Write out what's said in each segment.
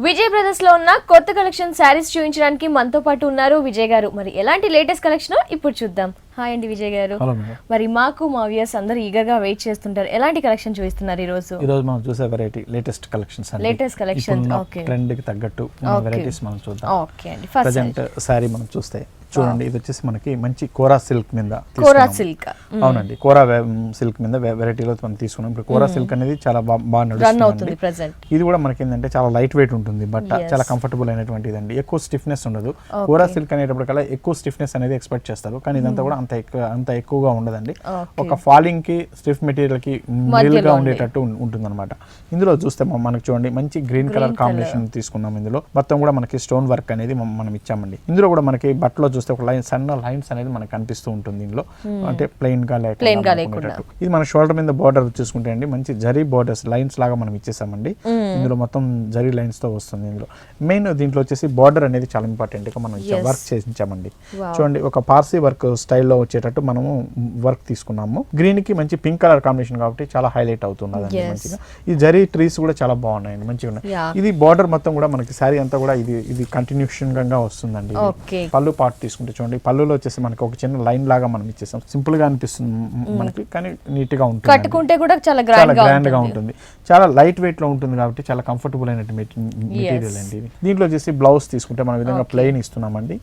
Vijay brothers లో ఉన్న కొత్త కలెక్షన్ శారీస్ చూపించడానికి మనతో పాటు ఉన్నారు విజయ్ గారు. మరి ఎలాంటి లేటెస్ట్ కలెక్షన్ ఇప్పుడు చూద్దాం. హాయ్ అండి విజయ్ గారు. మరి మాకు మా వ్యూయర్స్ అందరూ ఈగర్ గా వెయిట్ చేస్తుంటారు. ఎలాంటి కలెక్షన్ చూపిస్తున్నారు ఈ రోజు? మనం చూసే వెరైటీ లేటెస్ట్ కలెక్షన్స్ అండి. Latest collection okay. ట్రెండ్ కి తగ్గట్టు వెరైటీస్ మనం చూద్దాం. ఓకే అండి. ఫస్ట్ ప్రెజెంట్ సారీ మనం చూస్తే చూడండి, ఇది వచ్చేసి మనకి మంచి కోరా సిల్క్ మీద. కోరా సిల్క్ అవునండి, కోరా సిల్క్ మీద వెరైటీలో మనం తీసుకున్నాం. ఇప్పుడు కోరా సిల్క్ అనేది చాలా బాగా నడుస్తుంది. ఇది కూడా మనకి ఏంటంటే చాలా లైట్ వెయిట్ ఉంటుంది, బట్ చాలా కంఫర్టబుల్ అయినటువంటిది అండి. ఎక్కువ స్టిఫ్నెస్ ఉండదు. కోరా సిల్క్ అనేటప్పటికల్లా ఎక్కువ స్టిఫ్నెస్ అనేది ఎక్స్పెక్ట్ చేస్తారు, కానీ ఇదంతా కూడా అంత ఎక్కువగా ఉండదండి. ఒక ఫాలింగ్ కి స్టిఫ్ మెటీరియల్ కి మిడిల్ గా ఉండేటట్టు ఉంటుంది అనమాట. ఇందులో చూస్తే మనకి చూడండి మంచి గ్రీన్ కలర్ కాంబినేషన్ తీసుకున్నాం. ఇందులో మొత్తం కూడా మనకి స్టోన్ వర్క్ అనేది మనం ఇచ్చామండి. ఇందులో కూడా మనకి బట్టలో చూస్తే ఒక సన్న లైన్స్ అనేది మనకు కనిపిస్తూ ఉంటుంది. ఇందులో అంటే ప్లెయిన్ గా లేకుండా ఇది మన షోల్డర్ మీద బార్డర్ చూసుకుంటే అండి మంచి జరీ బార్డర్స్ లైన్స్ లాగా మనం ఇచ్చేసామండి. ఇందులో మొత్తం జరీ లైన్స్ తో వస్తుంది. ఇందులో మెయిన్ దీంట్లో వచ్చేసి బార్డర్ అనేది చాలా ఇంపార్టెంట్ గా మనం వర్క్ చేయించామండి. చూడండి ఒక పార్సీ వర్క్ స్టైల్లో వచ్చేటట్టు మనము వర్క్ తీసుకున్నాము. గ్రీన్ కి మంచి పింక్ కలర్ కాంబినేషన్ కాబట్టి చాలా హైలైట్ అవుతుంది మంచిగా. ఈ జరీ ట్రీస్ కూడా చాలా బాగున్నాయండి, మంచిగా ఉన్నాయి. ఇది బార్డర్ మొత్తం కూడా మనకి శారీ అంతా కూడా ఇది కంటిన్యూషన్ గా వస్తుందండి. పళ్ళు పార్ట్ తీసుకుంటే చూడండి, పళ్ళులో వచ్చేసి మనకి ఒక చిన్న లైన్ లాగా మనం ఇచ్చేసాం. సింపుల్ గా అనిపిస్తుంది మనకి, కానీ నీట్ గా ఉంటుంది. కట్టుకుంటే కూడా చాలా గ్రాండ్ గా ఉంటుంది. చాలా లైట్ వెయిట్ లో ఉంటుంది కాబట్టి చాలా కంఫర్టబుల్ అయిన మెటీరియల్ అండి ఇది. దీంట్లో వచ్చేసి బ్లౌజ్ తీసుకుంటే మన విధంగా ప్లెయిన్ ఇస్తున్నామండి.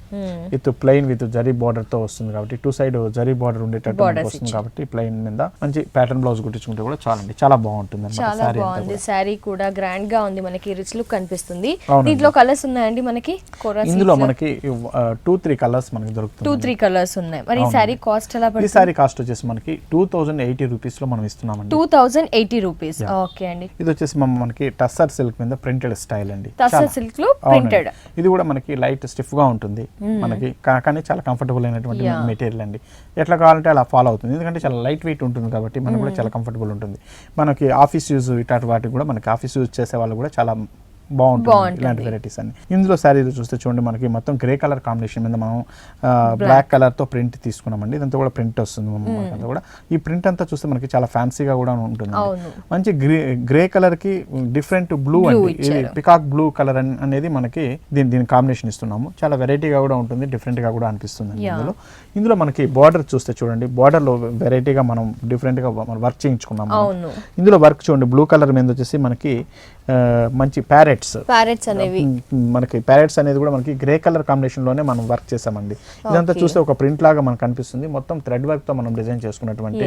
With plain with zari border తో వస్తుంది కాబట్టి టూ సైడ్ జరీ బార్డర్ ఉండేటట్టు వస్తుంది కాబట్టి ప్లెయిన్ మీద మంచి ప్యాటర్న్ బ్లౌజ్ కుట్టించుకుంటే కూడా చాలండి, చాలా బాగుంటుంది. చాలా బాగుంది. శారీ కూడా గ్రాండ్ గా ఉంది, మనకి రిచ్ లుక్ కనిపిస్తుంది. దీంట్లో కలర్స్ ఉన్నాయండి మనకి? ఇందులో మనకి 2-3 కలర్స్ మనకి దొరుకుతుంది. 2-3 కలర్స్ ఉన్నాయి. మరి ఈ శారీ కాస్ట్ ఎలా పడుతుంది? ఈ శారీ కాస్ట్ వచ్చేసి మనకి 2080 రూపీస్ లో మనం ఇస్తున్నామండి. 2080 రూపీస్. ఓకే అండి. ఇది వచ్చేసి మనకి టస్సర్ సిల్క్ మీద ప్రింటెడ్ స్టైల్ అండి. టస్సర్ సిల్క్ లో ప్రింటెడ్. ఇది కూడా మనకి లైట్ స్టిఫ్ గా ఉంటుంది మనకి, కానీ చాలా కంఫర్టబుల్ అయినటువంటి మెటీరియల్ అండి. ఎట్లా కావాలంటే అలా ఫాలో అవుతుంది, ఎందుకంటే చాలా లైట్ వెయిట్ ఉంటుంది కాబట్టి మనకు కూడా చాలా కంఫర్టబుల్ ఉంటుంది. మనకి ఆఫీస్ యూజ్ ఇట్లాంటి వాటికి కూడా మనకి ఆఫీస్ యూజ్ చేసే వాళ్ళు కూడా చాలా బాగుంటుంది ఇలాంటి వెరైటీస్ అన్ని. ఇందులో శారీలు చూస్తే చూడండి మనకి మొత్తం గ్రే కలర్ కాంబినేషన్ మీద మనం బ్లాక్ కలర్ తో ప్రింట్ తీసుకున్నామండి. ఇదంతా కూడా ప్రింట్ వస్తుంది మనకంతా కూడా. ఈ ప్రింట్ అంతా చూస్తే మనకి చాలా ఫ్యాన్సీగా కూడా ఉంటుంది. మంచి గ్రే కలర్ కి డిఫరెంట్ బ్లూ అండి, ఇది పికాక్ బ్లూ కలర్ అనేది మనకి దీని కాంబినేషన్ ఇస్తున్నాము. చాలా వెరైటీగా కూడా ఉంటుంది, డిఫరెంట్ గా కూడా అనిపిస్తుంది. ఇందులో మనకి బార్డర్ చూస్తే చూడండి, బార్డర్ లో వెరైటీగా మనం డిఫరెంట్ గా వర్క్ చేయించుకున్నాము. ఇందులో వర్క్ చూడండి బ్లూ కలర్ మీద వచ్చేసి మనకి మంచి ప్యారెట్స్ అనేవి మనకి ప్యారెట్స్ అనేది కూడా మనకి గ్రే కలర్ కాంబినేషన్ లోనే మనం వర్క్ చేసామండి. ఇదంతా చూస్తే ఒక ప్రింట్ లాగా మనకు కనిపిస్తుంది. మొత్తం థ్రెడ్ వర్క్ తో మనం డిజైన్ చేసుకున్నటువంటి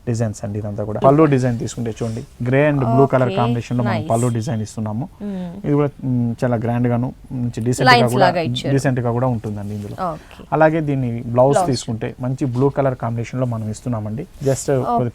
డిజైన్స్ అండి. ఇదంతా కూడా పళ్ళు డిజైన్ తీసుకుంటే చూడండి grey and blue colour combination లో మనం పళ్ళు డిజైన్ ఇస్తున్నాము. ఇది కూడా చాలా గ్రాండ్ గాను మంచి డీసెంట్ గా కూడా ఉంటుందండి ఇందులో. అలాగే దీన్ని బ్లౌజ్ తీసుకుంటే మంచి బ్లూ కలర్ కాంబినేషన్ లో మనం ఇస్తున్నామండి. జస్ట్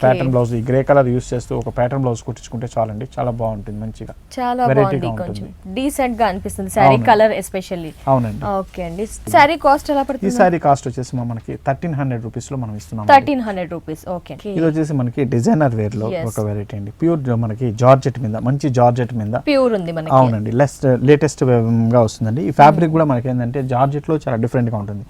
ప్యాటర్న్ బ్లౌజ్ ఈ గ్రే కలర్ యూస్ చేస్తూ ఒక ప్యాటర్న్ బ్లౌజ్ కుట్టించుకుంటే చాలండి, చాలా బాగుంటుంది, మంచిగా చాలా బాగుంది, కొంచెం డీసెంట్ గా అనిపిస్తుంది సారీ కలర్ ఎస్పెషల్లీ. అవునండి. ఓకే అండి. సారీ కాస్ట్ ఎలా పడుతుంది? ఈ సారీ కాస్ట్ వచ్చేసి మనకి 1300 రూపీస్ లో మనం ఇస్తున్నాం. 1300 రూపీస్. ఓకే. ఇది వచ్చేసి మనకి డిజైనర్ వేర్ లో ఒక వెరైటీ అండి. ప్యూర్ మనకి జార్జెట్ మీద, మంచి జార్జెట్ మీద ప్యూర్ ఉంది మనకి. అవునండి, లేటెస్ట్ గా వస్తుందండి. ఈ ఫ్యాబ్రిక్ కూడా మనకి ఏంటంటే జార్జెట్ లో చాలా డిఫరెంట్ గా ఉంటుంది.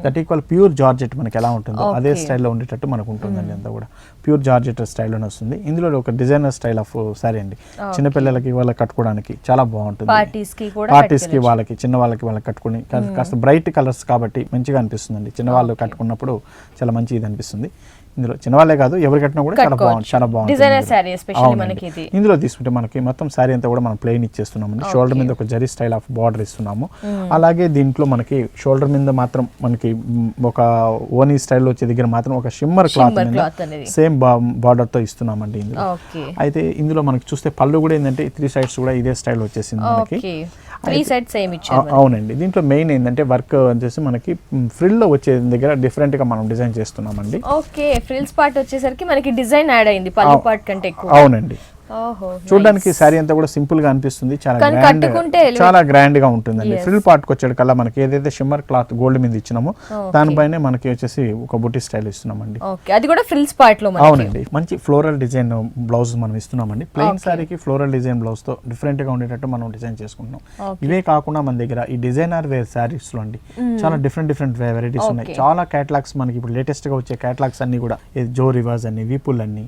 దట్ ఈక్వల్ ప్యూర్ జార్జెట్ మనకి ఎలా ఉంటుందో అదే స్టైల్లో ఉండేటట్టు మనకు ఉంటుందండి. అంతా కూడా ప్యూర్ జార్జెట్ స్టైల్లోనే వస్తుంది. ఇందులో ఒక డిజైనర్ స్టైల్ ఆఫ్ సారీ అండి. చిన్నపిల్లలకి వాళ్ళకి కట్టుకోవడానికి చాలా బాగుంటుంది. పార్టీస్ కి వాళ్ళకి చిన్న వాళ్ళకి కట్టుకుని కాస్త బ్రైట్ కలర్స్ కాబట్టి మంచిగా అనిపిస్తుందండి. చిన్నవాళ్ళు కట్టుకున్నప్పుడు చాలా మంచిది అనిపిస్తుంది. ఇందులో చిన్నవాళ్ళే కాదు ఎవరు కట్టినా కూడా చాలా బాగుంటుంది. ఇందులో తీసుకుంటే మనకి మొత్తం శారీ అంతా కూడా మనం ప్లెయిన్ ఇచ్చేస్తున్నామండి. షోల్డర్ మీద ఒక జరీ స్టైల్ ఆఫ్ బార్డర్ ఇస్తున్నాము. అలాగే దీంట్లో మనకి షోల్డర్ మీద మాత్రం మనకి ఒక ఓనీ స్టైల్ వచ్చే దగ్గర మాత్రం ఒక షిమ్మర్ క్లాత్ సేమ్ బార్డర్ తో ఇస్తున్నామండి ఇందులో. అయితే ఇందులో మనకి చూస్తే పళ్ళు కూడా ఏంటంటే 3 సైడ్స్ కూడా ఇదే స్టైల్ వచ్చేసింది మనకి. 3 సైడ్స్ సేమ్ ఇచ్చారు. అవునండి. దీంట్లో మెయిన్ ఏంటంటే వర్క్ వచ్చేసి మనకి ఫ్రిల్ లో వచ్చే దగ్గర డిఫరెంట్ గా మనం డిజైన్ చేస్తున్నామండి. ఓకే, ఫ్రిల్స్ పార్ట్ వచ్చేసరికి మనకి డిజైన్ యాడ్ అయింది పళ్ళు పార్ట్ కంటే ఎక్కువ. అవునండి. చూడడానికి శారీ అంతా కూడా సింపుల్ గా అనిపిస్తుంది, చాలా గ్రాండ్ గా ఉంటుందండి. ఫ్రిల్ పార్ట్ వచ్చేది కల్లా మనకి ఏదైతే షిమ్మర్ క్లాత్ గోల్డ్ మీద ఇచ్చినామో దానిపైనే మనకి వచ్చేసి ఒక బుట్టి స్టైల్ ఇస్తున్నామండి. అది కూడా ఫ్రిల్స్ పార్ట్ లో. అవునండి, మంచి ఫ్లోరల్ డిజైన్ బ్లౌజ్ మనం ఇస్తున్నామండి. ప్లెయిన్ శారీకి ఫ్లోరల్ డిజైన్ బ్లౌజ్ తో డిఫరెంట్ గా ఉండేటట్టు మనం డిజైన్ చేసుకుంటున్నాం. ఇవే కాకుండా మన దగ్గర ఈ డిజైనర్ వేర్ శారీస్ లో అండి చాలా డిఫరెంట్ వెరైటీస్ ఉన్నాయి. చాలా కేటలాగ్స్ మనకి ఇప్పుడు లేటెస్ట్ గా వచ్చే కేటలాగ్స్ అన్ని కూడా జో రివాజ్ అని, విపుల్ అని,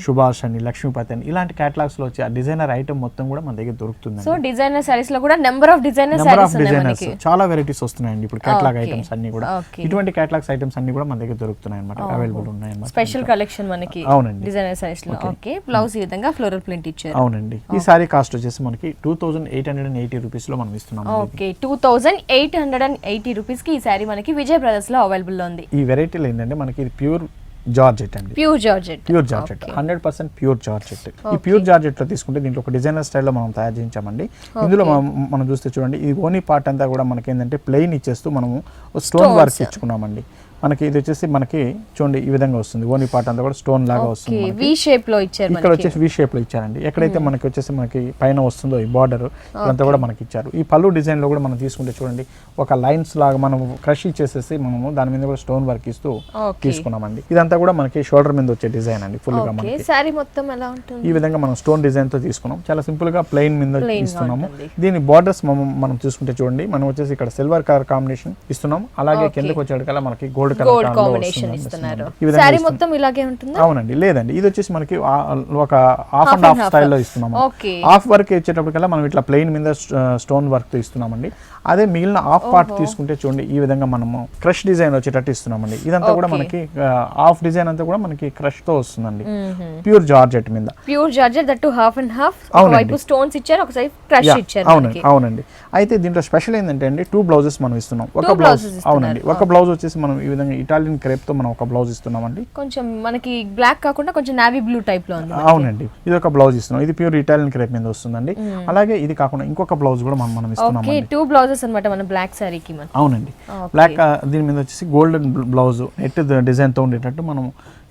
సుభాష్ అని, లక్ష్మీపతి అని ఇలాంటి ఇలాంటి కేటలాగ్స్ లో వచ్చే డిజైనర్ ఐటమ్ మొత్తం కూడా మన దగ్గర దొరుకుతుంది. సో డిజైనర్ సారీస్ లో కూడా నెంబర్ ఆఫ్ డిజైనర్స్ చాలా వెరైటీస్ వస్తున్నాయండి ఇప్పుడు కేటలాగ్ ఐటమ్స్ అన్ని కూడా. ఇటువంటి కేటలాగ్స్ ఐటమ్స్ అన్ని కూడా మన దగ్గర దొరుకుతున్నాయి అన్నమాట, అవైలబుల్ ఉన్నాయి అన్నమాట. స్పెషల్ కలెక్షన్ మనకి అవునండి డిజైనర్ సారీస్ లో. ఓకే, బ్లౌజ్ ఈ విధంగా ఫ్లోరల్ ప్రింట్ ఇచ్చారు. అవునండి. ఈ సారీ కాస్ట్ వచ్చేసి మనకి 2880 రూపీస్ లో మనం ఇస్తున్నాం. ఓకే, 2880 రూపీస్ కి ఈ సారీ మనకి విజయ్ బ్రదర్స్ లో అవైలబుల్ లో ఉంది. ఈ వెరైటీలో ఏంటంటే మనకి ఇది ప్యూర్ జార్జెట్ అండి, ప్యూర్ జార్జెట్ 100% ప్యూర్ జార్జెట్. ఈ ప్యూర్ జార్జెట్ లో తీసుకుంటే దీంట్లో ఒక డిజైనర్ స్టైల్లో మనం తయారు చేయించామండి. ఇందులో మనం చూస్తే చూడండి, ఈ ఓనీ పార్ట్ అంతా కూడా మనకి ఏంటంటే ప్లెయిన్ ఇచ్చేస్తూ మనము స్టోన్ వర్క్ ఇచ్చుకున్నామండి. మనకి ఇది వచ్చేసి మనకి చూడండి ఈ విధంగా వస్తుంది, ఓనీ పార్ట్ అంతా కూడా స్టోన్ లాగా వస్తుంది. వి షేప్ లో ఇచ్చారు, ఇక్కడ వచ్చేసి వి షేప్ లో ఇచ్చారండి. ఎక్కడైతే మనకి వచ్చేసి మనకి పైన వస్తుందో ఈ బార్డర్ ఇదంతా కూడా మనకి ఇచ్చారు. ఈ పళ్ళు డిజైన్ లో కూడా మనం తీసుకుంటే చూడండి ఒక లైన్స్ లాగా మనం క్రష్ ఇచ్చేసేసి మనము దాని మీద కూడా స్టోన్ వర్క్ ఇస్తూ తీసుకున్నామండి. ఇదంతా కూడా మనకి షోల్డర్ మీద వచ్చే డిజైన్ అండి. ఫుల్ గా మనకి సారీ మొత్తం ఎలా ఉంటుంది ఈ విధంగా మనం స్టోన్ డిజైన్ తో తీసుకున్నాం. చాలా సింపుల్ గా ప్లెయిన్ మీద ఇస్తున్నాము. దీని బార్డర్స్ మనం చూసుకుంటే చూడండి, మనం వచ్చేసి ఇక్కడ సిల్వర్ కలర్ కాంబినేషన్ ఇస్తున్నాం. అలాగే కిందకి వచ్చేటికల్లా మనకి గోల్డ్ కలర్ కాంబినేషన్ ఇస్తున్నారు. సారీ మొత్తం ఇలాగే ఉంటుంది. అవునండి, లేదండి ఇది వచ్చేసి మనకి ఒక హాఫ్ అండ్ హాఫ్ స్టైల్లో ఇస్తున్నాము. హాఫ్ వర్క్ ఇచ్చేటప్పటికల్లా మనం ఇట్లా ప్లెయిన్ మీద స్టోన్ వర్క్ తో ఇస్తున్నామండి. అదే మిగిలిన హాఫ్ పార్ట్ తీసుకుంటే చూడండి ఈ విధంగా మనము క్రష్ డిజైన్ వచ్చేటట్టు ఇస్తున్నామండి. ఇదంతా కూడా మనకి హాఫ్ డిజైన్ అంతా కూడా మనకి క్రష్ తో వస్తుందండి, ప్యూర్ జార్జెట్ మీద. Pure georgette that half and half, ఒకవైపు స్టోన్స్ ఇచ్చారు, ఒక సైడ్ క్రష్ ఇచ్చారు. అవునండి. అయితే దీంట్లో స్పెషల్ ఏంటంటే అండి 2 బ్లౌజెస్ మనం ఇస్తున్నాం. ఒక బ్లౌజ్ అవునండి, ఒక బ్లౌజ్ వచ్చేసి మనం ఈ విధంగా ఇటాలియన్ క్రేప్ తో మనం ఒక బ్లౌజ్ ఇస్తున్నామండి. కొంచెం మనకి బ్లాక్ కాకుండా కొంచెం నావీ బ్లూ టైప్ లో ఉంది. అవునండి, ఇది ఒక బ్లౌజ్ ఇస్తున్నాం. ఇది ప్యూర్ ఇటాలియన్ క్రేప్ మీద వస్తుందండి. అలాగే ఇది కాకుండా ఇంకొక బ్లౌజ్ కూడా మనం ఇస్తున్నాం. ఓకే, 2 బ్లౌజెస్ అన్నమాట మన బ్లాక్ సారీకి. అవునండి, బ్లాక్ దీని మీద వచ్చేసి గోల్డెన్ బ్లౌజ్ నెట్ డిజైన్ తో ఉండేటట్టు మనం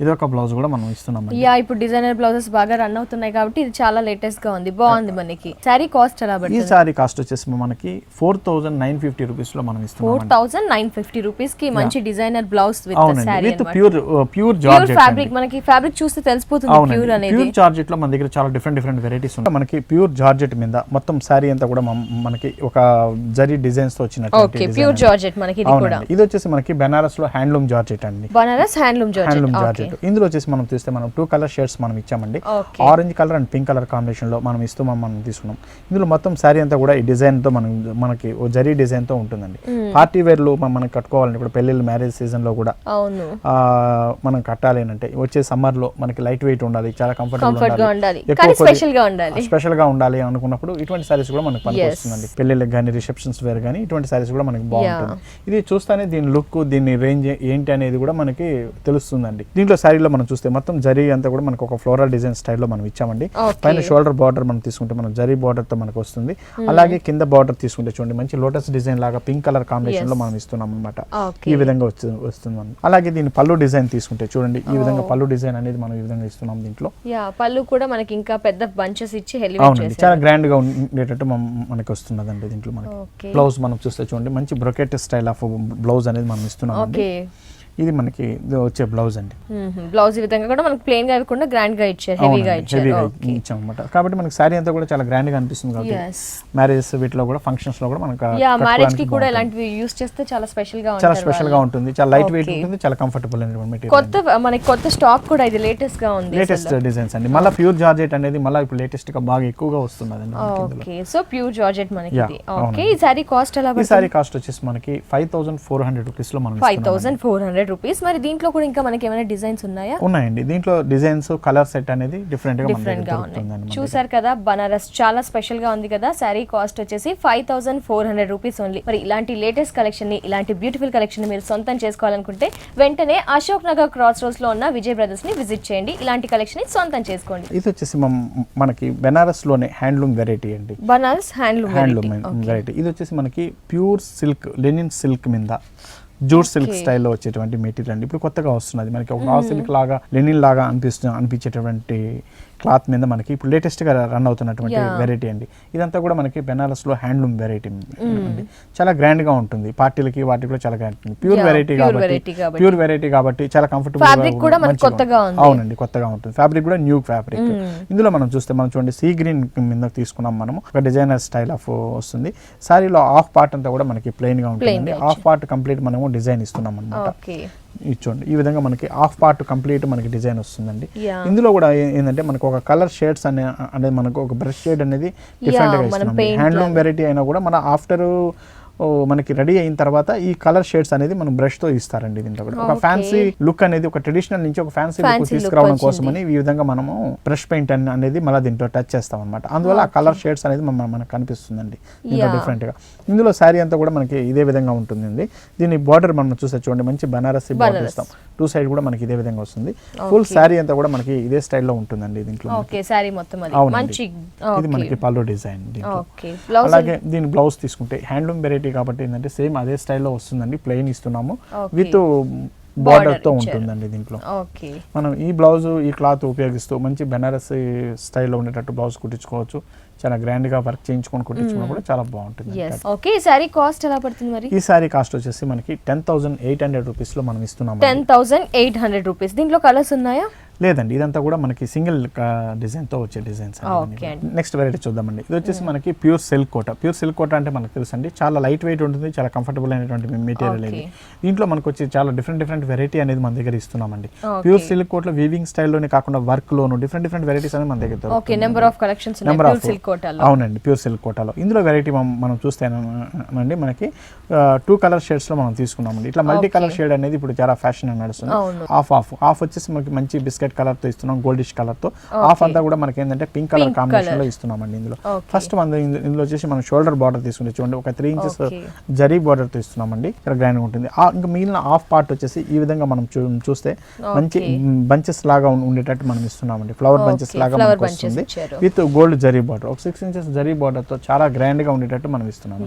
ఇది ఒక బ్లౌజ్ కూడా మనం ఇస్తున్నాం. యా, ఇప్పుడు డిజైనర్ బ్లౌజెస్ బాగా రన్ అవుతున్నాయి కాబట్టి ఇది చాలా లేటెస్ట్ గా ఉంది, బాగుంది. మనకి సారీ కాస్ట్ ఎలా పడుతుంది? ఈ సారీ కాస్ట్ వచ్చేసి మనకి 4950 రూపీస్ లో మనం ఇస్తున్నాం. 4950 రూపీస్ కి మంచి designer blouse with sorry with pure georgette fabric. మనకి ఫ్యాబ్రిక్ చూస్తే తెలిసిపోతుంది ప్యూర్ అనేది. ప్యూర్ జార్జెట్ లో మన దగ్గర చాలా డిఫరెంట్ వెరైటీస్ ఉంటాయి. మనకి ప్యూర్ జార్జెట్ మీద మొత్తం సారీ అంతా కూడా మనకి ఒక జరీ డిజైన్స్ తో వచ్చినట్టు. ఓకే, ప్యూర్ జార్జెట్ మనకి ఇది కూడా. ఇది వచ్చేసి మనకి బనారస్ లో హ్యాండ్లూమ్ జార్జెట్ అండి, బనారస్ హ్యాండ్లూమ్ జార్జెట్. ఇందులో వచ్చేసి మనం చూస్తే మనం 2 కలర్ షేడ్స్ మనం ఇచ్చామండి. Orange colour and pink colour combination లో మనం ఇస్తూ మనం తీసుకున్నాం. ఇందులో మొత్తం సారీ అంతా కూడా ఈ డిజైన్ తో మనకి ఓ జరీ డిజైన్ తో ఉంటుందండి. పార్టీ వేర్ లో మనం కట్టుకోవాలంటే ఇప్పుడు పెళ్లిళ్ళు మ్యారేజ్ సీజన్ లో కూడా మనం కట్టాలి అంటే వచ్చే సమ్మర్ లో మనకి లైట్ వెయిట్ ఉండాలి, చాలా కంఫర్టబుల్ గా ఉండాలి, స్పెషల్ గా ఉండాలి అనుకున్నప్పుడు ఇటువంటి సారీస్ కూడా మనకి పనికొస్తుందండి. పెళ్లిళ్ళకి కానీ రిసెప్షన్స్ వేర్ కానీ ఇటువంటి సారీస్ కూడా మనకి బాగుంటుంది. ఇది చూస్తానే దీని లుక్ దీని రేంజ్ ఏంటి అనేది కూడా మనకి తెలుస్తుందండి. దీంట్లో సారీలో మనం చూస్తే మొత్తం జరీ అంతా కూడా మనకు ఒక ఫ్లోరల్ డిజైన్ స్టైల్లో మనం ఇచ్చామండి. పైన షోల్డర్ బార్డర్ మనం తీసుకుంటే మనం జరీ బార్డర్ తో మనకు వస్తుంది. అలాగే కింద బార్డర్ తీసుకుంటే చూడండి మంచి లోటస్ డిజైన్ లాగా పింక్ కలర్ కాంబినేషన్ లో మనం ఇస్తున్నాం అనమాట. ఈ విధంగా వస్తుంది. అలాగే దీని పళ్ళు డిజైన్ తీసుకుంటే చూడండి ఈ విధంగా పళ్ళు డిజైన్ అనేది మనం ఈ విధంగా ఇస్తున్నాం. దీంట్లో పళ్ళు కూడా మనకి ఇంకా పెద్ద బంచెస్ ఇచ్చి అవునండి చాలా గ్రాండ్ గా ఉండేటట్టు మనకి వస్తున్నదండి. దీంట్లో మనకి బ్లౌజ్ మనం చూస్తే చూడండి మంచి బ్రొకెట్ స్టైల్ ఆఫ్ బ్లౌజ్ అనేది మనం ఇస్తున్నాం. ఇది మనకి వచ్చే బ్లౌజ్ అండి. బ్లౌజ్ ఈ విధంగా కూడా మనకి ప్లెయిన్ గా కాకుండా గ్రాండ్ గా ఇచ్చారు, హెవీగా ఇచ్చాం అన్నమాట. కాబట్టి మనకి సారీ అంతా కూడా చాలా గ్రాండ్ గా అనిపిస్తుంది. కాబట్టి మ్యారేజెస్ వీటిలో కూడా ఫంక్షన్స్ లో కూడా మనకి మ్యారేజ్ కి కూడా ఇలాంటివి యూస్ చేస్తే చాలా స్పెషల్ గా ఉంటుంది, చాలా లైట్ వెయిట్ ఉంటుంది, చాలా కంఫర్టబుల్ మెటీరియల్. మనకి కొత్త స్టాక్ కూడా ఇది లేటెస్ట్ గా ఉంది, లేటెస్ట్ డిజైన్స్ అండి. మళ్ళీ ప్యూర్ జార్జెట్ అనేది మళ్ళీ ఇప్పుడు లేటెస్ట్ గా బాగా ఎక్కువగా వస్తుంది. ఓకే, సో ప్యూర్ జార్జెట్ మనకి. ఓకే, ఈ సారీ కాస్ట్ ఎలా పడుతుంది? ఈ సారీ కాస్ట్ వచ్చేసి మనకి 5400 రూపీస్ లో మనం 5400 రూపీస్. మరి దీంట్లో కూడా ఇంకా మనకి ఏమైనా డిజైన్స్ ఉన్నాయా? ఉన్నాయండి, దీంట్లో డిజైన్స్ కలర్ సెట్ అనేది డిఫరెంట్ గా ఉన్నాయి. చూసారు కదా, బనారస్ చాలా స్పెషల్ గా ఉంది కదా. సారీ కాస్ట్ వచ్చేసి 5400 రూపీస్ ఓన్లీ. మరి ఇలాంటి లేటెస్ట్ కలెక్షన్ ని, ఇలాంటి బ్యూటిఫుల్ కలెక్షన్ ని మీరు సొంతం చేసుకోవాలనుకుంటే వెంటనే అశోక్ నగర్ క్రాస్ రోడ్స్ లో ఉన్న విజయ్ బ్రదర్స్ ని విజిట్ చేయండి. ఇలాంటి కలెక్షన్ ని సొంతం చేసుకోండి. ఇది వచ్చేసి మనకి బెనారస్ లోనే హ్యాండ్లూమ్ వెరైటీ అండి, బనారస్ హ్యాండ్లూమ్ వెరైటీ. ఇది వచ్చేసి మనకి ప్యూర్ సిల్క్ లెనిన్ సిల్క్ మీద జూట్ సిల్క్ స్టైల్లో వచ్చేటువంటి మెటీరియల్ అండి. ఇప్పుడు కొత్తగా వస్తున్నది మనకి ఒక రా సిల్క్ లాగా లెనిన్ లాగా అనిపించేటువంటి క్లాత్ మీద మనకి ఇప్పుడు లేటెస్ట్ గా రన్ అవుతున్నటువంటి వెరైటీ అండి. ఇదంతా కూడా మనకి బెనారస్ లో హ్యాండ్లూమ్ వెరైటీ అండి. చాలా గ్రాండ్ గా ఉంటుంది, పార్టీలకి వాటికి కూడా చాలా గ్రాండ్ ఉంటుంది. ప్యూర్ వెరైటీ కాబట్టి చాలా కంఫర్టబుల్. అవునండి, కొత్తగా ఉంటుంది. ఫ్యాబ్రిక్ కూడా న్యూ ఫ్యాబ్రిక్. ఇందులో మనం చూస్తే మనం చూడండి సీ గ్రీన్ మీద తీసుకున్నాం మనము. ఒక డిజైనర్ స్టైల్ ఆఫ్ వస్తుంది. సారీలో హాఫ్ పార్ట్ అంతా కూడా మనకి ప్లెయిన్ గా ఉంటుంది. హాఫ్ పార్ట్ కంప్లీట్ మనము డిజైన్ ఇస్తున్నాం అన్నమాట. ఇచ్చోండి ఈ విధంగా మనకి హాఫ్ పార్ట్ కంప్లీట్ మనకి డిజైన్ వస్తుందండి. Yeah. ఇందులో కూడా ఏంటంటే మనకు ఒక కలర్ షేడ్స్ అనేది మనకు ఒక బ్రష్ షేడ్ అనేది డిఫరెంట్ గా ఇస్తున్నాం. హ్యాండ్లూమ్ వెరైటీ అయినా కూడా మన ఆఫ్టర్ మనకి రెడీ అయిన తర్వాత ఈ కలర్ షేడ్స్ అనేది మనం బ్రష్ తో ఇస్తారండి. దీంట్లో కూడా ఒక ఫ్యాన్సీ లుక్ అనేది ఒక ట్రెడిషనల్ నుంచి ఒక ఫ్యాన్సీ లుక్ తీసుకురావడం కోసమని ఈ విధంగా మనము బ్రష్ పెయింట్ అనేది మళ్ళీ దీంట్లో టచ్ చేస్తాం అనమాట. అందువల్ల ఆ కలర్ షేడ్స్ అనేది మనకు కనిపిస్తుందండి దీంట్లో డిఫరెంట్ గా. ఇందులో శారీ అంతా కూడా మనకి ఇదే విధంగా ఉంటుంది. దీని బార్డర్ మనం చూస్తే చూడండి మంచి బనారసి బార్డర్ ఇస్తాం. టూ సైడ్ కూడా మనకి ఇదే విధంగా వస్తుంది. ఫుల్ శారీ అంతా కూడా మనకి ఇదే స్టైల్లో ఉంటుందండి దీంట్లో. ఇది మనకి పళ్ళు డిజైన్. అలాగే దీని బ్లౌజ్ తీసుకుంటే హ్యాండ్లూమ్ వెరైటీ కాబట్టి ఏంటంటే సేమ్ అదే స్టైల్లో వస్తుందండి. ప్లెయిన్ ఇస్తున్నాము విత్ బార్డర్ తో ఉంటుందండి దీంట్లో. మనం ఈ బ్లౌజ్ ఈ క్లాత్ ఉపయోగిస్తూ మంచి బెనారసి స్టైల్లో ఉండేటట్టు బ్లౌజ్ కుట్టించుకోవచ్చు. చాలా గ్రాండ్ గా వర్క్ చేయించుకొని కుట్టించుకున్నా కూడా చాలా బాగుంటుంది. ఓకే, ఈ సారీ కాస్ట్ ఎలా పడుతుంది మరి? ఈ సారీ కాస్ట్ వచ్చేసి మనకి 10,800 రూపీస్ లో మనం ఇస్తున్నాము. 10,800 రూపీస్. దీంట్లో కలర్స్ ఉన్నాయా? లేదండి, ఇదంతా కూడా మనకి సింగిల్ డిజైన్ తో వచ్చే డిజైన్స్. నెక్స్ట్ వెరైటీ చూద్దామండి. ఇది వచ్చేసి మనకి ప్యూర్ సిల్క్ కోట. ప్యూర్ సిల్క్ కోట అంటే మనకు తెలుసండి చాలా లైట్ వెయిట్ ఉంటుంది, చాలా కంఫర్టబుల్ అయినటువంటి మెటీరియల్ ఇది. దీంట్లో మనకు వచ్చి చాలా డిఫరెంట్ వెరైటీ అనేది మన దగ్గర ఇస్తున్నామండి. ప్యూర్ సిల్క్ కోట్ లో వీవింగ్ స్టైల్లోనే కాకుండా వర్క్ లోను డిఫరెంట్ వెరైటీస్ అనేది మన దగ్గర. అవునండి, ప్యూర్ సిల్క్ కోటాలో. ఇందులో వెరైటీ మనం చూస్తేనండి మనకి 2 కలర్ షేడ్స్ లో మనం తీసుకున్నామండి. ఇట్లా మల్టీ కలర్ షేడ్ అనేది ఇప్పుడు చాలా ఫ్యాషన్ అని నడుస్తుంది. హాఫ్ వచ్చేసి మనకి మంచి బిస్కెట్ కలర్ తో ఇస్తున్నాం, గోల్డిష్ కలర్ తో. హాఫ్ అంతా కూడా మనకి ఏంటంటే పింక్ కలర్ కాంబినేషన్ లో ఇస్తున్నామండి. ఇందులో ఫస్ట్ ఇందులో వచ్చేసి మనం షోల్డర్ బార్డర్ తీసుకుంటే చూడండి ఒక 3 ఇంచెస్ జరీ బార్డర్ తో ఇస్తున్నామండి. ఇక్కడ గ్రాండ్ ఉంటుంది. ఇంకా మిగిలిన హాఫ్ పార్ట్ వచ్చేసి ఈ విధంగా మనం చూస్తే మంచి బంచెస్ లాగా ఉండేటట్టు మనం ఇస్తున్నామండి. ఫ్లవర్ బంచెస్ లాగా మనకు వస్తుంది విత్ గోల్డ్ జరీ బార్డర్. ఒక 6 ఇంచెస్ జరీ బార్డర్ తో చాలా గ్రాండ్ గా ఉండేటట్టు మనం ఇస్తున్నాం.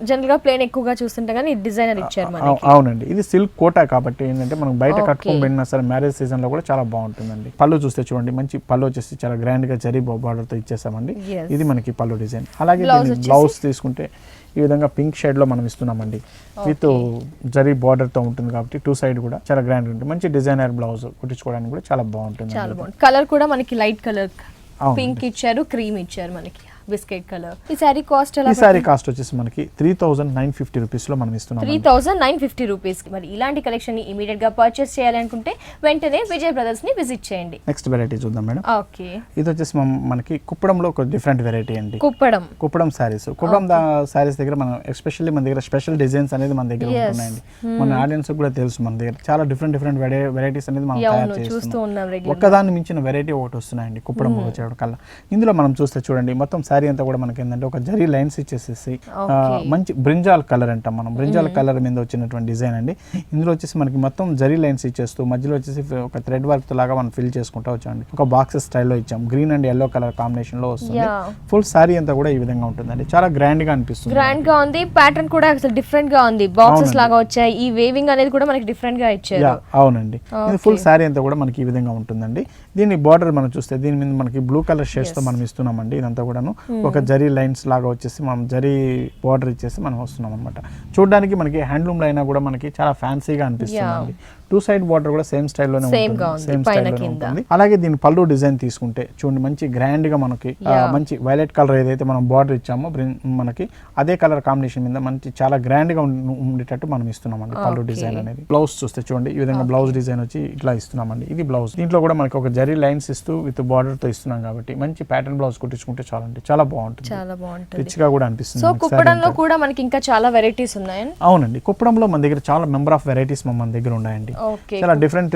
జనరల్ గా ప్లేన్ ఎక్కువగా చూస్తుంటే కానీ డిజైనర్ ఇచ్చారు మనకి. అవునండి, ఇది సిల్క్ కోటా కాబట్టి ఏంటంటే మనం బయట కట్టుకొని వెళ్ళినా సరే మ్యారేజ్ సీజన్ లో కూడా చాలా బాగుంటుందండి. పళ్ళు చూస్తే చూడండి మంచి పళ్ళు వచ్చేసి చాలా గ్రాండ్ గా జరీ బార్డర్ తో ఇచ్చేసామండి. ఇది మనకి పళ్ళు డిజైన్. అలాగే బ్లౌజ్ తీసుకుంటే ఈ విధంగా పింక్ షేడ్ లో మనం ఇస్తున్నామండి. విత్ జరీ బార్డర్ తో ఉంటుంది కాబట్టి 2 సైడ్ కూడా చాలా గ్రాండ్ ఉంటుంది. మంచి డిజైనర్ బ్లౌజ్ కుట్టించుకోవడానికి కూడా చాలా బాగుంటుంది. కలర్ కూడా మనకి లైట్ కలర్ పింక్ ఇచ్చారు, క్రీమ్ ఇచ్చారు మనకి బిస్కెట్ కలర్. ఈ సారీ కాస్ట్ ఎలా? ఈ సారీ కాస్ట్ వచ్చేసి మనకి 3,950 రూపీస్ లో మనం ఇస్తున్నాం. 3,950 రూపీస్. మరి ఇలాంటి కలెక్షన్ ని ఇమిడియట్ గా పర్చేస్ చేయాలనుకుంటే వెంటనే విజయ్ బ్రదర్స్ ని విజిట్ చేయండి. నెక్స్ట్ వెరైటీ చూద్దాం మేడం. ఓకే, ఇది వచ్చేసి మనకి కుప్పడంలో ఒక డిఫరెంట్ వెరైటీ అండి. కుప్పడం సారీస్. కుప్పడం సారీస్ దగ్గర మనం ఎస్పెషల్లీ మన దగ్గర స్పెషల్ డిజైన్స్ అనేది మన దగ్గర ఉంటున్నాయండి. మన ఆడియన్స్ కూడా తెలుసు మన దగ్గర చాలా డిఫరెంట్ వెరైటీస్ అనేది మనం తయారు చేస్తున్నాం. ఒక్కదాన్ని మించిన వెరైటీ ఒకటి వస్తున్నాయండి కుప్పడంలో వచ్చేటప్పుడు కల్లా. ఇందులో మనం చూస్తే చూడండి మొత్తం సారీ అంతా కూడా మనకి ఏంటంటే ఒక జరీ లైన్స్ ఇచ్చేసేసి మంచి బ్రింజాల్ కలర్ అంటాం మనం. బ్రింజాల్ కలర్ మీద వచ్చినటువంటి డిజైన్ అండి. ఇందులో వచ్చేసి మనకి మొత్తం జరీ లైన్స్ ఇచ్చేస్తూ మధ్యలో వచ్చేసి ఒక థ్రెడ్ వర్క్ లాగా మనం ఫిల్ చేసుకుంటూ వచ్చామండి. ఒక బాక్సెస్ స్టైల్లో ఇచ్చాం. Green and yellow colour combination లో వస్తుంది. ఫుల్ సారీ అంతా కూడా ఈ విధంగా ఉంటుందండి. చాలా గ్రాండ్ గా అనిపిస్తుంది. గ్రాండ్ గా ఉంది. ప్యాటర్న్ కూడా అసలు డిఫరెంట్ గా ఉంది. బాక్సెస్ లాగా వచ్చాయి. ఈ వేవింగ్ అనేది కూడా మనకి డిఫరెంట్ గా ఇచ్చారు. అవునండి, ఇది ఫుల్ సారీ అంతా కూడా మనకి ఈ విధంగా ఉంటుందండి. దీని బార్డర్ మనం చూస్తే దీని మీద మనకి బ్లూ కలర్ షేడ్స్ తో మనం ఇస్తున్నామండి. ఇదంతా కూడాను ఒక జరీ లైన్స్ లాగా వచ్చేసి మనం జరీ బార్డర్ ఇచ్చేసి మనం వస్తున్నాం అనమాట. చూడడానికి మనకి హ్యాండ్లూమ్ లో అయినా కూడా మనకి చాలా ఫ్యాన్సీగా అనిపిస్తుంది. 2 సైడ్ బార్డర్ కూడా సేమ్ స్టైల్లోనే ఉంటుంది. అలాగే దీని పళ్ళు డిజైన్ తీసుకుంటే చూడండి మంచి గ్రాండ్ గా మనకి మంచి వైలెట్ కలర్ ఏదైతే మనం బార్డర్ ఇచ్చామో మనకి అదే కలర్ కాంబినేషన్ మీద మంచి చాలా గ్రాండ్ గా ఉండేటట్టు మనం ఇస్తున్నామండి పళ్ళు డిజైన్ అనేది. బ్లౌజ్ చూస్తే చూడండి ఈ విధంగా బ్లౌజ్ డిజైన్ వచ్చి ఇట్లా ఇస్తున్నామండి. ఇది బ్లౌజ్. దీంట్లో కూడా మనకి ఒక జరీ లైన్స్ ఇస్తూ విత్ బార్డర్ తో ఇస్తున్నాం కాబట్టి మంచి ప్యాటర్న్ బ్లౌజ్ కుట్టించుకుంటే చాలా బాగుంటుంది. రిచ్ గా కూడా అనిపిస్తుంది. సో కుప్పడంలో కూడా మనకి ఇంకా చాలా వెరైటీస్ ఉన్నాయి. అవునండి, కుప్పడంలో మన దగ్గర చాలా నెంబర్ ఆఫ్ వెరైటీస్ మన దగ్గర ఉన్నాయండి. చాలా డిఫరెంట్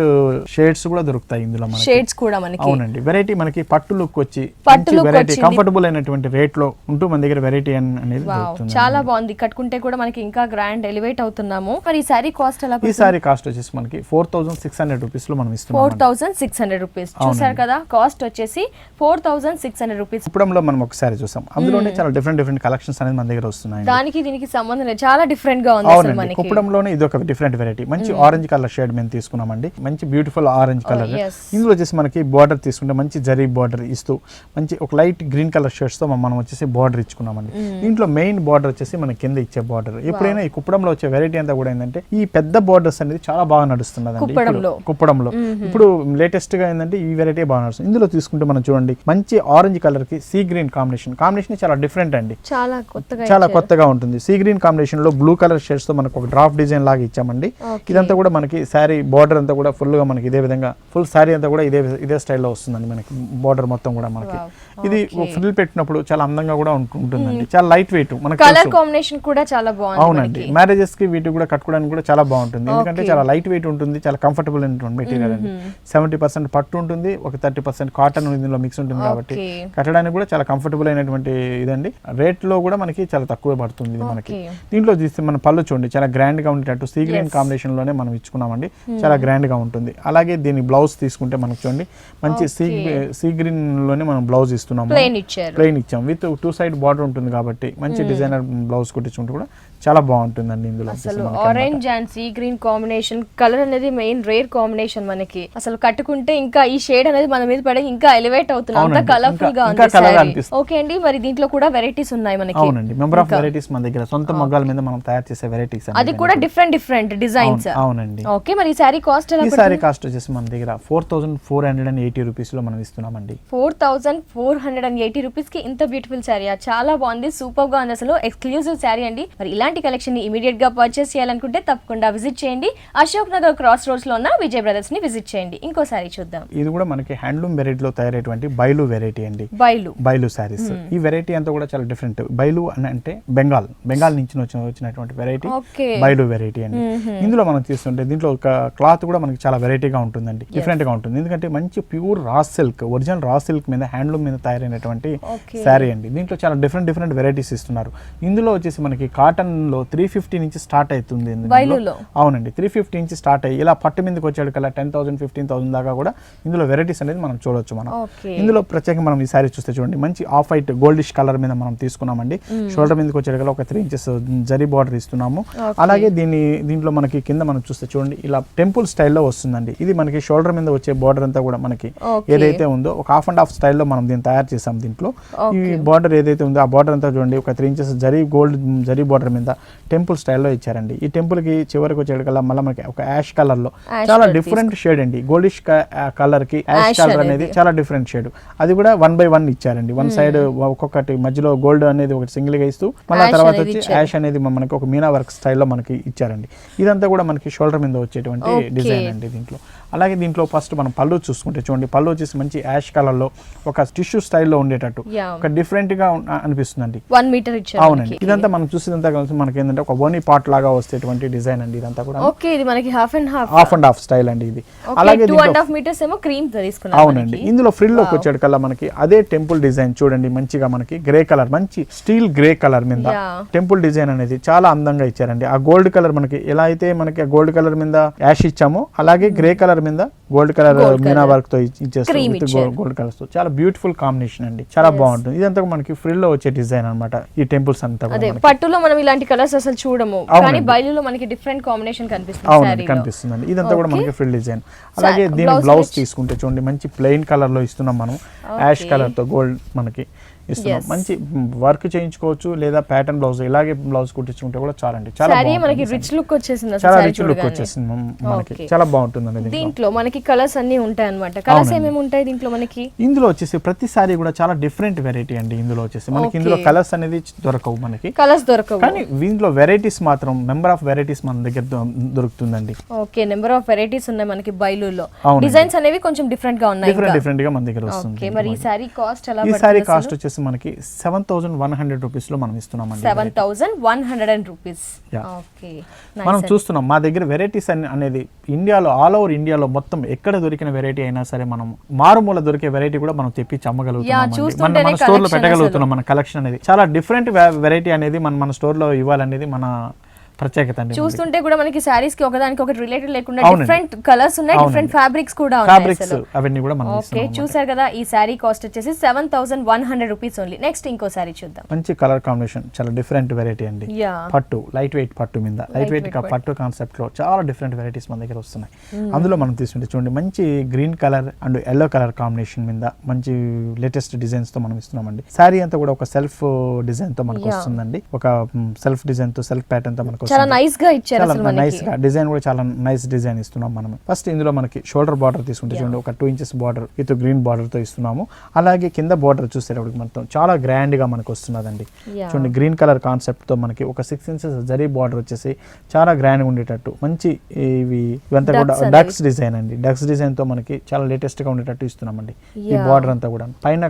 షేడ్స్ కూడా దొరుకుతాయి ఇందులో మనకి. షేడ్స్ కూడా మనకి అవునండి. వెరైటీ మనకి పట్టు లుక్ వచ్చి వెరైటీ కంఫర్టబుల్ అయినటువంటి రేట్ లో ఉంటూ మన దగ్గర వెరైటీ అనేది దొరుకుతుంది. చాలా బాగుంది. కట్టుకుంటే కూడా మనకి ఇంకా గ్రాండ్ ఎలివేట్ అవుతున్నాము. మరి ఈ సారీ కాస్ట్ ఎలా? ఈ సారీ కాస్ట్ వచ్చేసి మనకి 4,600 రూపీస్ లో మనం ఇస్తున్నాం. 4,600 రూపీస్. చూసారు కదా, కాస్ట్ వచ్చేసి 4,600 రూపీస్. కుప్పడంలో మనం ఒక సారీ చూసాం. అందులోనే చాలా డిఫరెంట్ కలెక్షన్స్ అనేది మన దగ్గర వస్తున్నాయి. దానికి దీనికి సంబంధం లేదు, చాలా డిఫరెంట్ గా ఉంది. అవునండి, కుప్పడంలోనే ఇది ఒక డిఫరెంట్ వెరైటీ. మంచి ఆరెంజ్ కలర్ షేడ్ మేము తీసుకున్నామండి. మంచి బ్యూటిఫుల్ ఆరెంజ్ కలర్. ఇందులో వచ్చేసి మనకి బార్డర్ తీసుకుంటే మంచి జరీ బార్డర్ ఇస్తూ మంచి ఒక లైట్ గ్రీన్ కలర్ షేడ్స్ తో మనం వచ్చేసి బార్డర్ ఇచ్చుకున్నామండి. దీంట్లో మెయిన్ బార్డర్ వచ్చేసి మన కింద ఇచ్చే బార్డర్. ఎప్పుడైనా ఈ కుప్పడంలో వచ్చే వెరైటీ అంతా కూడా ఏంటంటే ఈ పెద్ద బార్డర్స్ అనేది చాలా బాగా నడుస్తున్నదండి కుప్పడంలో. ఇప్పుడు లేటెస్ట్ గా ఏంటంటే ఈ వెరైటీ బాగా నడుస్తుంది. ఇందులో తీసుకుంటే మనం చూడండి మంచి ఆరెంజ్ కలర్ కి సీ గ్రీన్ కాంబినేషన్ చాలా డిఫరెంట్ అండి. చాలా కొత్తగా ఉంటుంది. సీ గ్రీన్ కాంబినేషన్ లో బ్లూ కలర్ షేడ్స్ తో మనకు ఒక డ్రాఫ్ట్ డిజైన్ లాగా ఇచ్చామండి. ఇదంతా కూడా మనకి శారీ బార్డర్ అంతా కూడా ఫుల్ గా మనకి ఇదే విధంగా ఫుల్ శారీ అంతా కూడా ఇదే స్టైల్లో వస్తుందండి మనకి బార్డర్ మొత్తం కూడా మనకి ఇది ఫ్రిల్ పెట్టినప్పుడు చాలా అందంగా కూడా ఉంటుందండి, చాలా లైట్ వెయిట్ మనకి కలర్ కాంబినేషన్ కూడా చాలా బాగుంది. అవునండి, మ్యారేజెస్ కి వీటికి కూడా కట్టుకోవడానికి కూడా చాలా బాగుంటుంది, ఎందుకంటే చాలా లైట్ వెయిట్ ఉంటుంది, చాలా కంఫర్టబుల్ అయినటువంటి మెటీరియల్ అండి. 70% పట్టు ఉంటుంది, ఒక 30% కాటన్ ఇందులో మిక్స్ ఉంటుంది కాబట్టి కట్టడానికి కూడా చాలా కంఫర్టబుల్ అయినటువంటి ఇదండి. రేట్ లో కూడా మనకి చాలా తక్కువ పడుతుంది ఇది మనకి. దీంట్లో చూస్తే మన పళ్ళు చూడండి చాలా గ్రాండ్ గా ఉండేటట్టు సీ గ్రీన్ కాంబినేషన్ లోనే మనం ఇచ్చుకున్నామండి, చాలా గ్రాండ్ గా ఉంటుంది. అలాగే దీని బ్లౌజ్ తీసుకుంటే మనకు చూడండి మంచి సీ గ్రీన్ లోనే మనం బ్లౌజ్ ఇస్తున్నాము, ప్లెయిన్ ఇచ్చాం విత్ 2 సైడ్ బార్డర్ ఉంటుంది కాబట్టి మంచి డిజైనర్ బ్లౌజ్ కుట్టించుకుంటే కూడా చాలా బాగుంటుందండి. ఇందులో అసలు orange and sea green combination colour అనేది మెయిన్ రేర్ కాంబినేషన్ మనకి. అసలు కట్టుకుంటే ఇంకా ఈ షేడ్ అనేది మన మీద పడే ఇంకా ఎలివేట్ అవుతుంది, అంత కలర్ఫుల్ గా ఉంది. ఓకే అండి, మరి దీంట్లో కూడా వెరైటీస్ ఉన్నాయి మనకి. అవునండి, మెంబర్ ఆఫ్ వెరైటీస్ మన దగ్గర సొంత మగ్గాల మీద మనం తయారు చేసే వెరైటీస్, అది కూడా డిఫరెంట్ డిజైన్స్. అవునండి. ఓకే, మరి ఈ సారీ కాస్ట్ ఎలా? ఈ సారీ కాస్ట్ వచ్చేసి మన దగ్గర 4480 రూపీస్ లో మనం ఇస్తున్నామండి. 4480 రూపీస్ కి ఇంత బ్యూటిఫుల్ సారీ, చాలా బాగుంది, సూపర్ గా ఉంది, అసలు ఎక్స్క్లూజివ్ సారీ అండి. మరి ఇలాంటి కలెక్షన్ ని ఇమీడియట్ గా పర్చేస్ చేయాలనుకుంటే తప్పకుండా విజిట్ చేయండి. అశోక్ నగర్ క్రాస్ రోడ్స్ లో ఉన్న విజయ్ బ్రదర్స్ ని విజిట్ చేయండి. ఇంకోసారి చూద్దాం, ఇది కూడా మనకి హ్యాండ్లూమ్ వెరైటీలో తయారైనటువంటి బైలు వెరైటీ అండి. బైలు సారీస్, ఈ వెరైటీ అంతా కూడా చాలా డిఫరెంట్. బైలు అని అంటే బెంగాల్ నుంచి వచ్చినటువంటి వెరైటీ బైలు వెరైటీ అండి. ఇందులో మనం తీసుకుంటే దీంట్లో ఒక క్లాత్ కూడా మనకి చాలా వెరైటీగా ఉంటుందండి, డిఫరెంట్ గా ఉంటుంది, ఎందుకంటే మంచి pure raw silk, original raw silk మీద హ్యాండ్లూమ్ మీద తయారైనటువంటి శారీ అండి. దీంట్లో చాలా డిఫరెంట్ వెరైటీస్ ఇస్తున్నారు. ఇందులో వచ్చేసి మనకి కాటన్ లో 350 నుంచి స్టార్ట్ అవుతుంది. అవునండి, 350 నుంచి స్టార్ట్ అయ్యి ఇలా పట్టు మీదకి వచ్చాడు కల్లా 10,000 15,000 దాకా కూడా ఇందులో వెరైటీస్ అనేది మనం చూడొచ్చు. మనం ఇందులో ప్రత్యేకంగా మనం ఈ సారీ చూస్తే చూడండి మంచి ఆఫ్ వైట్ గోల్డిష్ కలర్ మీద మనం తీసుకున్నామండి. షోల్డర్ మీదకి వచ్చాడు కల్లా ఒక 3 ఇంచెస్ జరీ బార్డర్ ఇస్తున్నాము. అలాగే దీంట్లో మనకి కింద మనం చూస్తే చూడండి ఇలా టెంపుల్ స్టైల్లో వస్తుందండి. ఇది మనకి షోల్డర్ మీద వచ్చే బార్డర్ అంతా కూడా మనకి ఏదైతే ఉందో ఒక హాఫ్ అండ్ హాఫ్ స్టైల్లో మనం దీన్ని తయారు చేసాం. దీంట్లో ఈ బార్డర్ ఏదైతే ఉందో ఆ బార్డర్ అంతా చూడండి ఒక 3 ఇంచెస్ జరీ బార్డర్ మీద టెంపుల్ స్టైల్లో ఇచ్చారండి. ఈ టెంపుల్ కి చివరికి వచ్చేది కల్లా మళ్ళీ మనకి ఒక యాష్ కలర్ లో చాలా డిఫరెంట్ షేడ్ అండి. గోల్డిష్ కలర్ కి యాష్ కలర్ అనేది చాలా డిఫరెంట్ షేడ్, అది కూడా 1 by 1 ఇచ్చారండి. వన్ సైడ్ ఒక్కొక్కటి మధ్యలో గోల్డ్ అనేది ఒకటి సింగిల్ గా ఇస్తూ మళ్ళీ తర్వాత వచ్చి యాష్ అనేది మనకి ఒక మీనా వర్క్ స్టైల్లో మనకి ఇచ్చారండి. ఇదంతా కూడా మనకి షోల్డర్ మీద వచ్చేటువంటి డిజైన్ అండి దీంట్లో. అలాగే దీంట్లో ఫస్ట్ మనం పళ్ళు చూసుకుంటే చూడండి, పళ్ళు వచ్చేసి మంచి యాష్ కలర్ లో ఒక టిష్యూ స్టైల్లో ఉండేటట్టు ఒక డిఫరెంట్ గా అనిపిస్తుందండి. 1 మీటర్ ఇచ్చారు. అవునండి, ఇదంతా మనం చూసేదంతా కలిసి మనకి ఏంటంటే ఒక బోనీ పాట్ లాగా వచ్చేటువంటి డిజైన్ అండి ఇదంతా కూడా. ఓకే, ఇది మనకి హాఫ్ అండ్ హాఫ్ స్టైల్ అండి ఇది. అలాగే 2.5 మీటర్స్ ఏమో క్రీమ్ తీసుకున్నాం. అవునండి, ఇందులో ఫ్రిల్ లోకి వచ్చాడు కల్లా మనకి అదే టెంపుల్ డిజైన్ చూడండి మంచిగా మనకి గ్రే కలర్, మంచి స్టీల్ గ్రే కలర్ మీద టెంపుల్ డిజైన్ అనేది చాలా అందంగా ఇచ్చారండి. ఆ గోల్డ్ కలర్ మనకి ఎలా అయితే మనకి గోల్డ్ కలర్ మీద యాష్ ఇచ్చామో అలాగే గ్రే కలర్ మీద గోల్డ్ కలర్ మీనా వర్క్ తో ఇచ్చేస్తారు, గోల్డ్ కలర్ తో చాలా బ్యూటిఫుల్ కాంబినేషన్ అండి, చాలా బాగుంటుంది. ఇదంతా మనకి ఫ్రిల్ లో వచ్చే డిజైన్ అన్నమాట. ఈ టెంపుల్స్ అంతా పట్టులో మనం ఇలాంటి కలర్స్ అసలు చూడము, కానీ బయలులో మనకి డిఫరెంట్ కాంబినేషన్ కనిపిస్తుందండి. ఇదంతా కూడా మనకి ఫ్రిల్ డిజైన్. అలాగే దీని బ్లౌజ్ తీసుకుంటే చూడండి మంచి ప్లెయిన్ కలర్ లో ఇస్తున్నాం మనం, యాష్ కలర్ తో గోల్డ్ మనకి ఇస్తున్నాం. మంచి వర్క్ చేయించుకోవచ్చు లేదా ప్యాటర్న్ బ్లౌజ్ ఇలాగే బ్లౌజ్ కుట్టించుకుంటే కూడా చాలండి, చాలా మనకి రిచ్ లుక్ వచ్చేసింది, చాలా రిచ్ లుక్ వచ్చేసింది మనకి, చాలా బాగుంటుంది. దీంట్లో మనకి కలర్స్ అన్ని ఉంటాయి అన్నమాట. కలర్స్ ఏమేమి ఉంటాయి దీంట్లో మనకి? ఇందులో వచ్చేసి ప్రతి సారీ కూడా చాలా డిఫరెంట్ వెరైటీ అండి. ఇందులో వచ్చేసి మనకి ఇందులో కలర్స్ అనేది దొరకవు, మనకి కలర్స్ దొరకవు, కానీ దీంట్లో వెరైటీస్ మాత్రం నెంబర్ ఆఫ్ వెరైటీస్ మన దగ్గర దొరుకుతుందండి. ఓకే, నెంబర్ ఆఫ్ వెరైటీస్ ఉన్నాయి మనకి బయలులో. డిజైన్స్ అనేవి కొంచెం డిఫరెంట్ గా ఉన్నాయి, డిఫరెంట్ గా మన దగ్గర వస్తుంది. మరి ఈ సారీ కాస్ట్ ఎలా? ఈ సారీ కాస్ట్ వచ్చేసి మనకి 7,100 రూపీస్ లో మనం ఇస్తున్నామండి. 7,100 రూపీస్. ఓకే, మనం చూస్తున్నాం మా దగ్గర వెరైటీస్ అనేది ఇండియాలో ఆల్ ఓవర్ ఇండియాలో మొత్తం ఎక్కడ దొరికిన వెరైటీ అయినా సరే మనం మారుమూల దొరికే వెరైటీ కూడా మనం తెప్పించి అమ్మగలుగుతున్నాం, మన స్టోర్ లో పెట్టగలుగుతున్నాం. మన కలెక్షన్ అనేది చాలా డిఫరెంట్ వెరైటీ అనేది మన స్టోర్ లో ఇవ్వాలనేది మన ప్రత్యేకత అండి. చూస్తుంటే కూడా మనకి సారీస్ కి ఒకదానికి ఒకటి రిలేటెడ్ లేకుండా డిఫరెంట్ కలర్స్ ఉన్నాయి, డిఫరెంట్ ఫ్యాబ్రిక్స్ కూడా ఉన్నాయి. అవన్నీ కూడా మనం ఓకే, చూసారు కదా, ఈ సారీ కాస్ట్ వచ్చేసి 7,100 రూపీస్ ఓన్లీ. నెక్స్ట్ ఇంకో సారీ చూద్దాం. మంచి కలర్ కాంబినేషన్, చాలా డిఫరెంట్ వెరైటీ అండి. పట్టు లైట్ వెయిట్ పట్టు మీద లైట్ వెయిట్ పట్టు కాన్సెప్ట్ లో చాలా డిఫరెంట్ వెరైటీస్ మన దగ్గర వస్తున్నాయి. అందులో మనం తీసుకుంటే చూడండి మంచి green colour and yellow colour combination మీద మంచి లేటెస్ట్ డిజైన్స్ తో మనం ఇస్తున్నామండి. సారీ అంతా కూడా ఒక సెల్ఫ్ డిజైన్ తో మనకు వస్తుందండి, ఒక సెల్ఫ్ డిజైన్ తో సెల్ఫ్ ప్యాటర్న్ తో మనకు చాలా నైస్ గా ఇచ్చారు అసలు చాలా నైస్ మనకి. గా డిజైన్ కూడా చాలా నైస్ డిజైన్ ఇస్తున్నాం మనం. ఫస్ట్ ఇందులో మనకి షోల్డర్ బార్డర్ తీసుకుంటే చూడండి, ఒక 2 inches border with green border తో ఇస్తున్నాము. అలాగే కింద బార్డర్ చూసేటప్పుడు మొత్తం చాలా గ్రాండ్ గా మనకు వస్తున్నదండి. Yeah. చూడండి గ్రీన్ కలర్ కాన్సెప్ట్ తో మనకి ఒక 6 ఇంచెస్ జరీ బార్డర్ వచ్చేసి చాలా గ్రాండ్ గా ఉండేటట్టు మంచి ఇవంతా కూడా Ducks డక్స్ డిజైన్ అండి. డక్స్ డిజైన్ తో మనకి చాలా లేటెస్ట్ గా ఉండేటట్టు ఇస్తున్నామండి. ఈ Yeah. బార్డర్ అంతా కూడా పైన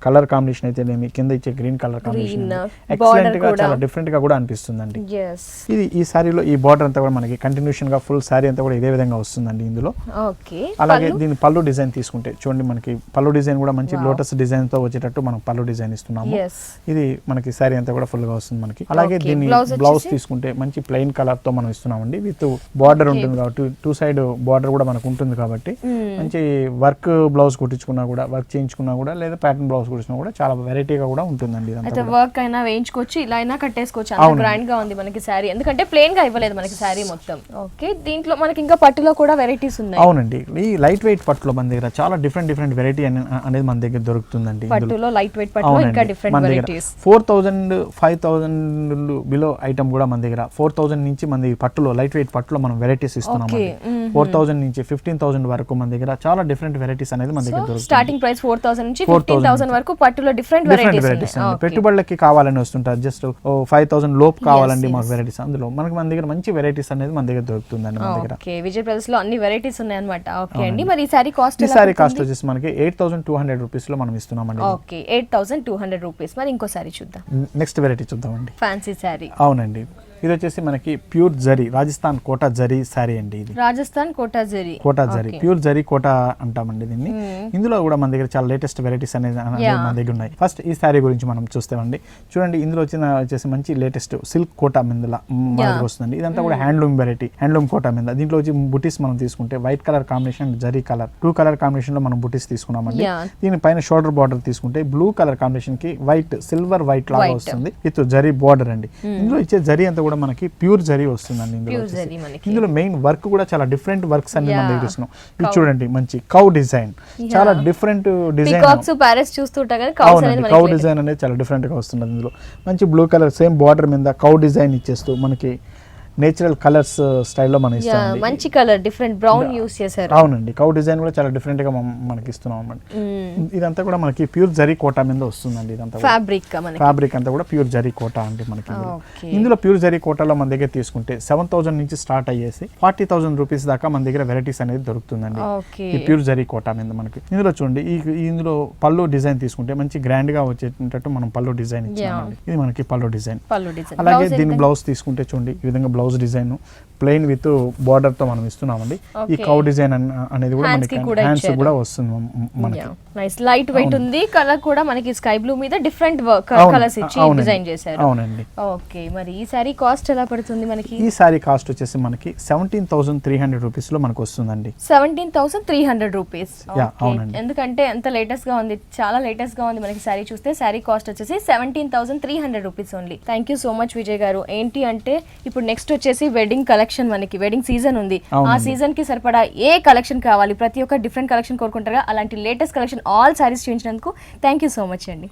కలర్ కాంబినేషన్ అయితే కింద ఇచ్చే green colour combination excellent border గా కూడా. చాలా డిఫరెంట్ గా కూడా అనిపిస్తుందండి. Yes. ఇది ఈ సారీలో ఈ బార్డర్ అంతా కూడా మనకి కంటిన్యూషన్ గా ఫుల్ సారీ అంతా కూడా ఇదే విధంగా వస్తుందండి ఇందులో. ఓకే. అలాగే దీని పళ్ళు డిజైన్ తీసుకుంటే చూడండి, మనకి పళ్ళు డిజైన్ కూడా మంచి లోటస్ డిజైన్ తో వచ్చేటట్టు మనం పళ్ళు డిజైన్ ఇస్తున్నాము. Yes. ఇది మనకి సారీ అంతా కూడా ఫుల్ గా వస్తుంది మనకి. అలాగే Okay. దీని Blouse బ్లౌజ్ వచ్చేసి? తీసుకుంటే మంచి ప్లెయిన్ కలర్ తో మనం ఇస్తున్నామండి. విత్ బార్డర్ ఉంటుంది కాబట్టి 2 సైడ్ బార్డర్ కూడా మనకు ఉంటుంది కాబట్టి మంచి వర్క్ బ్లౌజ్ కుట్టించుకున్నా కూడా, వర్క్ చేయించుకున్నా కూడా, లేదా ప్యాటర్న్ బ్లౌజ్ కుట్టించుకున్నా కూడా చాలా వెరైటీగా కూడా ఉంటుందండి ఇదంతా అయితే కూడా. వర్క్ అయినా వేయించుకోవచ్చు, ఇలా అయినా కట్టేసుకోవచ్చు. అంత అవునండి. గ్రాండ్ గా ఉంది మనకి శారీ, ఎందుకంటే ప్లేన్ గా ఇవ్వలేదు మనకి శారీ మొత్తం. ఓకే. దీంట్లో మనకి ఇంకా పట్టులో కూడా వెరైటీస్ ఉన్నాయి. అవునండి, ఈ లైట్ వెయిట్ పట్టులో మన దగ్గర చాలా డిఫరెంట్ వెరైటీ అనేది మన దగ్గర దొరుకుతుందండి. ఇందులో. పట్టులో లైట్ వెయిట్ పట్టులో ఇంకా డిఫరెంట్ మన దగ్గర వెరైటీస్. 4000 5000 బిలో ఐటమ్ కూడా మన దగ్గర 4000 నుంచి మన దగ్గర పట్టులో లైట్ వెయిట్ పట్టులో మనం వెరైటీస్ ఇస్తున్నాం. 4000 నుంచి 15000 వరకు మన దగ్గర చాలా డిఫరెంట్ వెరైటీస్ అనేది మన దగ్గర దొరుకుతుంది. స్టార్టింగ్ ప్రైస్ 4000 నుంచి 15000 వరకు పట్టులో డిఫరెంట్ వెరైటీస్ వెరైటీస్ అండి. పెట్టుబడులకి కావాలని వస్తుంటారు, జస్ట్ 5000 లోపు కావాలండి మాకు వెరైటీస్. అందులో మనకి మన దగ్గర మంచి వెరైటీస్ అనేది మన దగ్గర దొరుకుతుందండి మన దగ్గర. ఓకే. విజయ్ బ్రదర్స్ లో అన్ని వెరైటీస్ ఉన్నాయి అన్నమాట. ఓకే అండి. మరి ఈ సారీ కాస్ట్ ఈ సారీ కాస్ట్ వచ్చేసి మనకి 8200 రూపీస్ లో మనం ఇస్తున్నామండి. ఓకే. 8200 రూపీస్. మరి ఇంకో సారీ చూద్దాం. నెక్స్ట్ వెరైటీ చూద్దామండి. ఫ్యాన్సీ సారీ. అవునండి, ఇది వచ్చేసి మనకి ప్యూర్ జరీ రాజస్థాన్ కోటా జరీ సారీ అండి. ఇది రాజస్థాన్ కోటా జరీ. కోటా జరీ, ప్యూర్ జరీ కోటా అంటామండి దీన్ని. ఇందులో కూడా మన దగ్గర చాలా లేటెస్ట్ వెరైటీస్ అనేది మన దగ్గర ఉన్నాయి. ఫస్ట్ ఈ సారీ గురించి మనం చూస్తామండి. చూడండి, ఇందులో వచ్చేసి మంచి లేటెస్ట్ సిల్క్ కోటా మీద మన దగ్గర వస్తుందండి. ఇదంతా కూడా హ్యాండ్లూమ్ వెరైటీ, హ్యాండ్లూమ్ కోటా మీద. దీంట్లో వచ్చి బుటీస్ మనం తీసుకుంటే white colour combination, zari colour 2 colour combination లో మనం బుటీస్ తీసుకున్నామండి. దీని పైన షోల్డర్ బార్డర్ తీసుకుంటే బ్లూ కలర్ కాంబినేషన్ కి వైట్, సిల్వర్ వైట్ లాగా వస్తుంది విత్ జరీ బార్డర్ అండి. ఇందులో ఇచ్చే జరీ అంతా కూడా మనకి ప్యూర్ జరీ వస్తుందండి. ఇందులో మెయిన్ వర్క్ కూడా చాలా డిఫరెంట్ వర్క్స్ అన్ని మన దగ్గర ఇస్తున్నాం. ఇది చూడండి, మంచి కౌ డిజైన్, చాలా డిఫరెంట్ డిజైన్. పీకాక్స్ ప్యారెట్స్ చూస్తుంటా కదా, కౌస్ అనేది కౌ డిజైన్ అనేది చాలా డిఫరెంట్ గా వస్తుంది. ఇందులో మంచి బ్లూ కలర్ సేమ్ బార్డర్ మీద కౌ డిజైన్ ఇచ్చేస్తూ మనకి నేచురల్ కలర్స్ స్టైల్లో మనం ఇస్తాం. మంచి కలర్, డిఫరెంట్ బ్రౌన్ యూస్ చేశారు. అవునండి, కౌ డిజైన్ కూడా చాలా డిఫరెంట్ గా మనకి ఇస్తున్నాం అన్నమాట. ఇదంతా కూడా మనకి ప్యూర్ జరీ కోటా మీద వస్తుందండి. ఇదంతా ఫ్యాబ్రిక్ అంతా కూడా ప్యూర్ జరీ కోటా అండి మనకి. ఇందులో ప్యూర్ జరీ కోటాలో మన దగ్గర తీసుకుంటే 7000 నుంచి స్టార్ట్ అయ్యేసి 40,000 రూపీస్ దాకా మన దగ్గర వెరైటీస్ అనేది దొరుకుతుందండి. ఈ ప్యూర్ జరీ కోటా మీద మనకి. ఇందులో చూడండి, ఇందులో పళ్ళు డిజైన్ తీసుకుంటే మంచి గ్రాండ్ గా వచ్చేటట్టు మనం పళ్ళు డిజైన్ ఇచ్చామండి. ఇది మనకి పళ్ళు డిజైన్. అలాగే దీని బ్లౌజ్ తీసుకుంటే చూడండి, ఈ విధంగా blouse design plain with border తో మనం ఇస్తున్నామండి. ఈ కౌ డిజైన్ అనేది కూడా మనకి హ్యాండ్స్ కూడా వస్తుంది మనకి. నైస్ లైట్ వెయిట్ ఉంది. కలర్ కూడా మనకి స్కై బ్లూ మీద డిఫరెంట్ కలర్స్ ఇచ్చి డిజైన్ చేశారు. అవునండి. ఓకే. మరి ఈ సారీ కాస్ట్ ఎలా పడుతుంది మనకి? ఈ సారీ కాస్ట్ వచ్చేసి మనకి 17,300 రూపీస్ లో మనకు వస్తుందండి. 17,300 రూపీస్. అవునండి. ఎందుకంటే ఎంత లేటెస్ట్ గా ఉంది, చాలా లేటెస్ట్ గా ఉంది మనకి సారీ చూస్తే. సారీ కాస్ట్ వచ్చేసి 17,300 rupees only. Thank you so much Vijay గారు. ఏంటి అంటే ఇప్పుడు నెక్స్ట్ వచ్చేసి వెడ్డింగ్ కలెక్షన్, మనకి వెడ్డింగ్ సీజన్ ఉంది. ఆ సీజన్ కి సరిపడా ఏ కలెక్షన్ కావాలి, ప్రతి ఒక్క డిఫరెంట్ కలెక్షన్ కోరుకుంటారా, అలాంటి లేటెస్ట్ కలెక్షన్ ఆల్ సారీస్ చూపించినందుకు థ్యాంక్ యూ సో మచ్ అండి.